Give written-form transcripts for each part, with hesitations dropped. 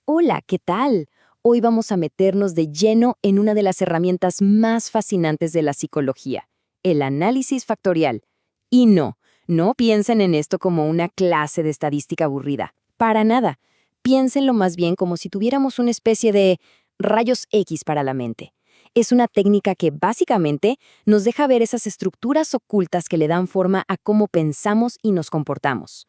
Hola, ¿qué tal? Hoy vamos a meternos de lleno en una de las herramientas más fascinantes de la psicología, el análisis factorial. Y no piensen en esto como una clase de estadística aburrida. Para nada. Piénsenlo más bien como si tuviéramos una especie de rayos X para la mente. Es una técnica que básicamente nos deja ver esas estructuras ocultas que le dan forma a cómo pensamos y nos comportamos.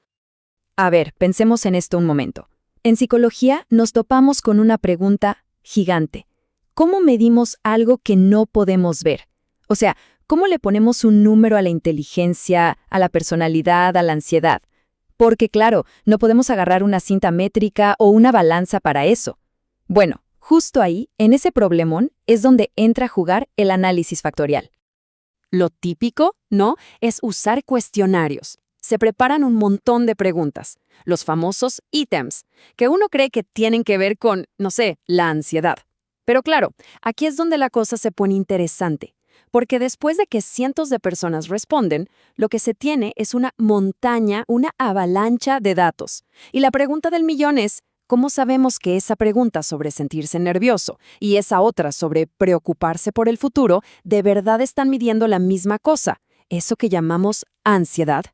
A ver, pensemos en esto un momento. En psicología nos topamos con una pregunta gigante. ¿Cómo medimos algo que no podemos ver? O sea, ¿cómo le ponemos un número a la inteligencia, a la personalidad, a la ansiedad? Porque claro, no podemos agarrar una cinta métrica o una balanza para eso. Bueno, justo ahí, en ese problemón, es donde entra a jugar el análisis factorial. Lo típico, ¿no?, es usar cuestionarios. Se preparan un montón de preguntas, los famosos ítems, que uno cree que tienen que ver con, no sé, la ansiedad. Pero claro, aquí es donde la cosa se pone interesante, porque después de que cientos de personas responden, lo que se tiene es una montaña, una avalancha de datos. Y la pregunta del millón es, ¿cómo sabemos que esa pregunta sobre sentirse nervioso y esa otra sobre preocuparse por el futuro de verdad están midiendo la misma cosa, eso que llamamos ansiedad?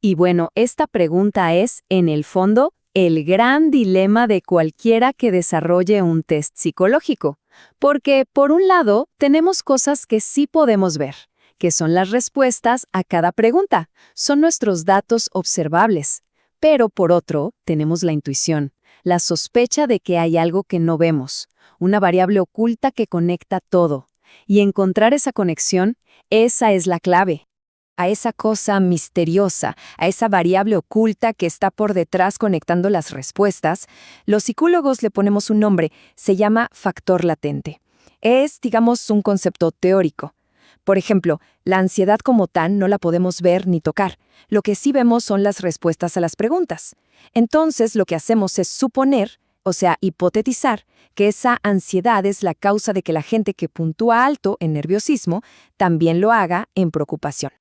Y bueno, esta pregunta es, en el fondo, el gran dilema de cualquiera que desarrolle un test psicológico. Porque, por un lado, tenemos cosas que sí podemos ver, que son las respuestas a cada pregunta, son nuestros datos observables. Pero, por otro, tenemos la intuición, la sospecha de que hay algo que no vemos, una variable oculta que conecta todo. Y encontrar esa conexión, esa es la clave. A esa cosa misteriosa, a esa variable oculta que está por detrás conectando las respuestas, los psicólogos le ponemos un nombre, se llama factor latente. Es, digamos, un concepto teórico. Por ejemplo, la ansiedad como tal no la podemos ver ni tocar. Lo que sí vemos son las respuestas a las preguntas. Entonces, lo que hacemos es suponer, o sea, hipotetizar, que esa ansiedad es la causa de que la gente que puntúa alto en nerviosismo también lo haga en preocupación.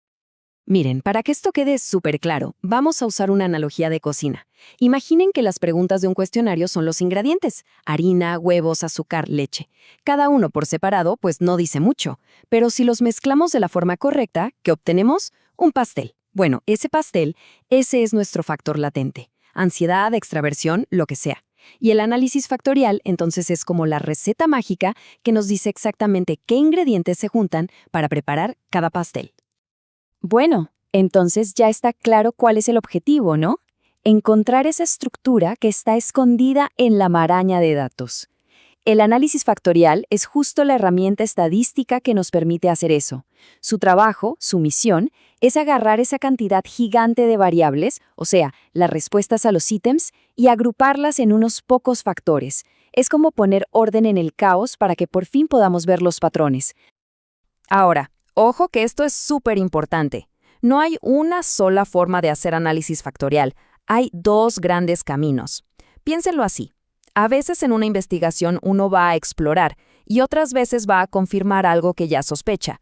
Miren, para que esto quede súper claro, vamos a usar una analogía de cocina. Imaginen que las preguntas de un cuestionario son los ingredientes: harina, huevos, azúcar, leche. Cada uno por separado, pues no dice mucho. Pero si los mezclamos de la forma correcta, ¿qué obtenemos? Un pastel. Bueno, ese pastel, ese es nuestro factor latente. Ansiedad, extraversión, lo que sea. Y el análisis factorial, entonces, es como la receta mágica que nos dice exactamente qué ingredientes se juntan para preparar cada pastel. Bueno, entonces ya está claro cuál es el objetivo, ¿no? Encontrar esa estructura que está escondida en la maraña de datos. El análisis factorial es justo la herramienta estadística que nos permite hacer eso. Su trabajo, su misión, es agarrar esa cantidad gigante de variables, o sea, las respuestas a los ítems, y agruparlas en unos pocos factores. Es como poner orden en el caos para que por fin podamos ver los patrones. Ahora, ojo que esto es súper importante. No hay una sola forma de hacer análisis factorial. Hay dos grandes caminos. Piénsenlo así. A veces en una investigación uno va a explorar y otras veces va a confirmar algo que ya sospecha.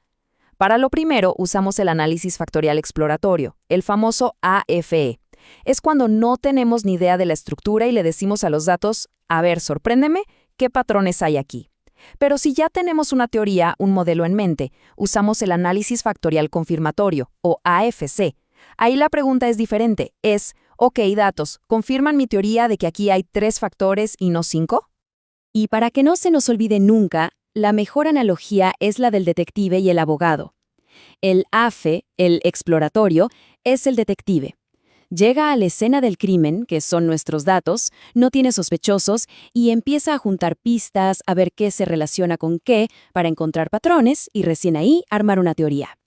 Para lo primero usamos el análisis factorial exploratorio, el famoso AFE. Es cuando no tenemos ni idea de la estructura y le decimos a los datos, a ver, sorpréndeme, ¿qué patrones hay aquí? Pero si ya tenemos una teoría, un modelo en mente, usamos el análisis factorial confirmatorio, o AFC. Ahí la pregunta es diferente, es, ok, datos, ¿confirman mi teoría de que aquí hay 3 factores y no 5? Y para que no se nos olvide nunca, la mejor analogía es la del detective y el abogado. El AFE, el exploratorio, es el detective. Llega a la escena del crimen, que son nuestros datos, no tiene sospechosos y empieza a juntar pistas, a ver qué se relaciona con qué, para encontrar patrones y recién ahí armar una teoría.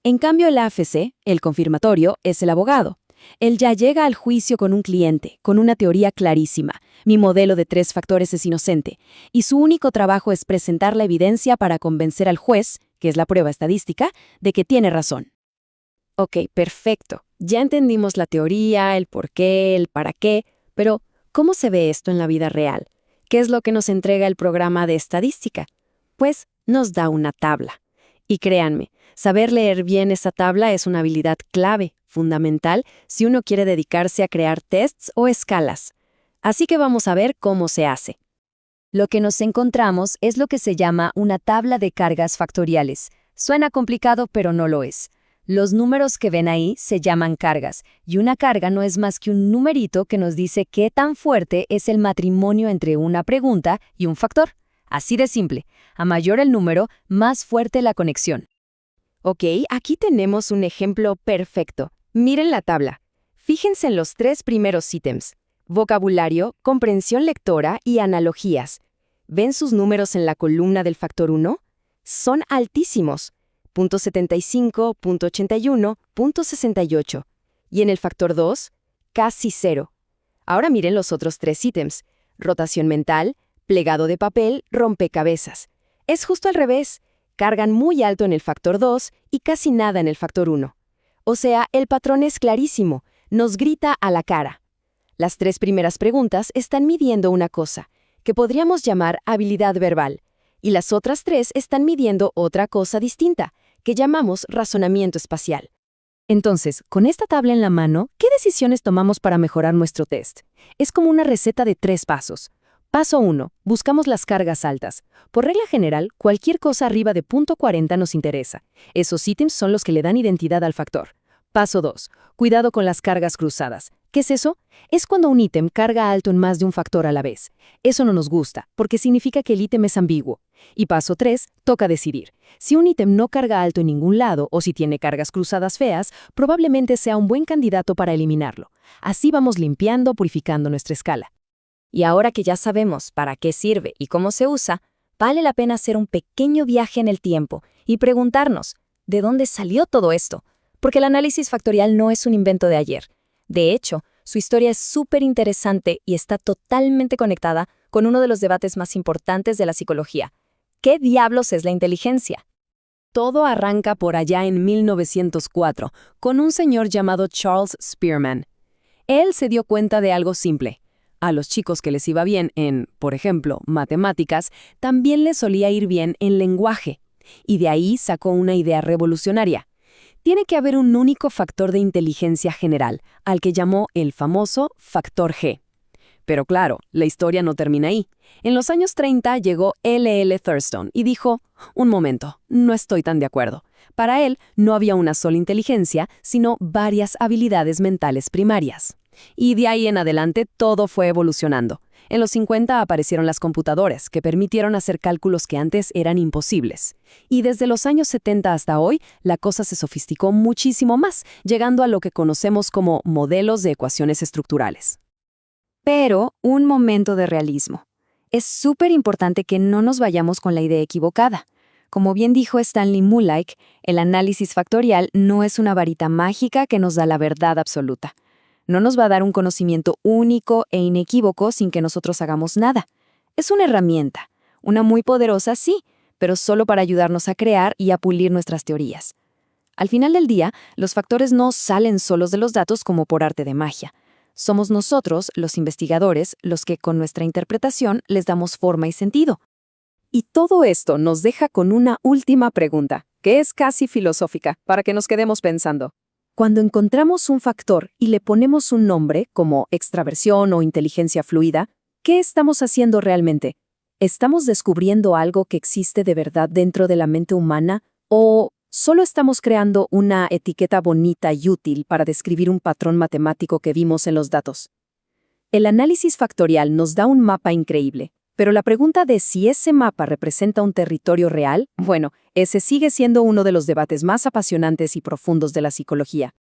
En cambio, el AFC, el confirmatorio, es el abogado. Él ya llega al juicio con un cliente, con una teoría clarísima. Mi modelo de 3 factores es inocente, y su único trabajo es presentar la evidencia para convencer al juez, que es la prueba estadística, de que tiene razón. Ok, perfecto. Ya entendimos la teoría, el por qué, el para qué, pero ¿cómo se ve esto en la vida real? ¿Qué es lo que nos entrega el programa de estadística? Pues nos da una tabla. Y créanme, saber leer bien esa tabla es una habilidad clave, fundamental, si uno quiere dedicarse a crear tests o escalas. Así que vamos a ver cómo se hace. Lo que nos encontramos es lo que se llama una tabla de cargas factoriales. Suena complicado, pero no lo es. Los números que ven ahí se llaman cargas, y una carga no es más que un numerito que nos dice qué tan fuerte es el matrimonio entre una pregunta y un factor. Así de simple. A mayor el número, más fuerte la conexión. Ok, aquí tenemos un ejemplo perfecto. Miren la tabla. Fíjense en los 3 primeros ítems: vocabulario, comprensión lectora y analogías. ¿Ven sus números en la columna del factor 1? Son altísimos. .75, .81, .68. Y en el factor 2, casi 0. Ahora miren los otros 3 ítems: rotación mental, plegado de papel, rompecabezas. Es justo al revés. Cargan muy alto en el factor 2 y casi nada en el factor 1. O sea, el patrón es clarísimo. Nos grita a la cara. Las 3 primeras preguntas están midiendo una cosa, que podríamos llamar habilidad verbal, y las otras 3 están midiendo otra cosa distinta, que llamamos razonamiento espacial. Entonces, con esta tabla en la mano, ¿qué decisiones tomamos para mejorar nuestro test? Es como una receta de 3 pasos. Paso 1. Buscamos las cargas altas. Por regla general, cualquier cosa arriba de .40 nos interesa. Esos ítems son los que le dan identidad al factor. Paso 2. Cuidado con las cargas cruzadas. ¿Qué es eso? Es cuando un ítem carga alto en más de un factor a la vez. Eso no nos gusta, porque significa que el ítem es ambiguo. Y paso 3. Toca decidir. Si un ítem no carga alto en ningún lado o si tiene cargas cruzadas feas, probablemente sea un buen candidato para eliminarlo. Así vamos limpiando, purificando nuestra escala. Y ahora que ya sabemos para qué sirve y cómo se usa, vale la pena hacer un pequeño viaje en el tiempo y preguntarnos, ¿de dónde salió todo esto? Porque el análisis factorial no es un invento de ayer. De hecho, su historia es súper interesante y está totalmente conectada con uno de los debates más importantes de la psicología. ¿Qué diablos es la inteligencia? Todo arranca por allá en 1904, con un señor llamado Charles Spearman. Él se dio cuenta de algo simple. A los chicos que les iba bien en, por ejemplo, matemáticas, también les solía ir bien en lenguaje. Y de ahí sacó una idea revolucionaria. Tiene que haber un único factor de inteligencia general, al que llamó el famoso factor G. Pero claro, la historia no termina ahí. En los años 30 llegó L.L. Thurston y dijo, un momento, no estoy tan de acuerdo. Para él, no había una sola inteligencia, sino varias habilidades mentales primarias. Y de ahí en adelante todo fue evolucionando. En los 50 aparecieron las computadoras, que permitieron hacer cálculos que antes eran imposibles. Y desde los años 70 hasta hoy, la cosa se sofisticó muchísimo más, llegando a lo que conocemos como modelos de ecuaciones estructurales. Pero un momento de realismo. Es súper importante que no nos vayamos con la idea equivocada. Como bien dijo Stanley Mulike, el análisis factorial no es una varita mágica que nos da la verdad absoluta. No nos va a dar un conocimiento único e inequívoco sin que nosotros hagamos nada. Es una herramienta, una muy poderosa, sí, pero solo para ayudarnos a crear y a pulir nuestras teorías. Al final del día, los factores no salen solos de los datos como por arte de magia. Somos nosotros, los investigadores, los que con nuestra interpretación les damos forma y sentido. Y todo esto nos deja con una última pregunta, que es casi filosófica, para que nos quedemos pensando. Cuando encontramos un factor y le ponemos un nombre, como extraversión o inteligencia fluida, ¿qué estamos haciendo realmente? ¿Estamos descubriendo algo que existe de verdad dentro de la mente humana? ¿O solo estamos creando una etiqueta bonita y útil para describir un patrón matemático que vimos en los datos? El análisis factorial nos da un mapa increíble, pero la pregunta de si ese mapa representa un territorio real, bueno, ese sigue siendo uno de los debates más apasionantes y profundos de la psicología.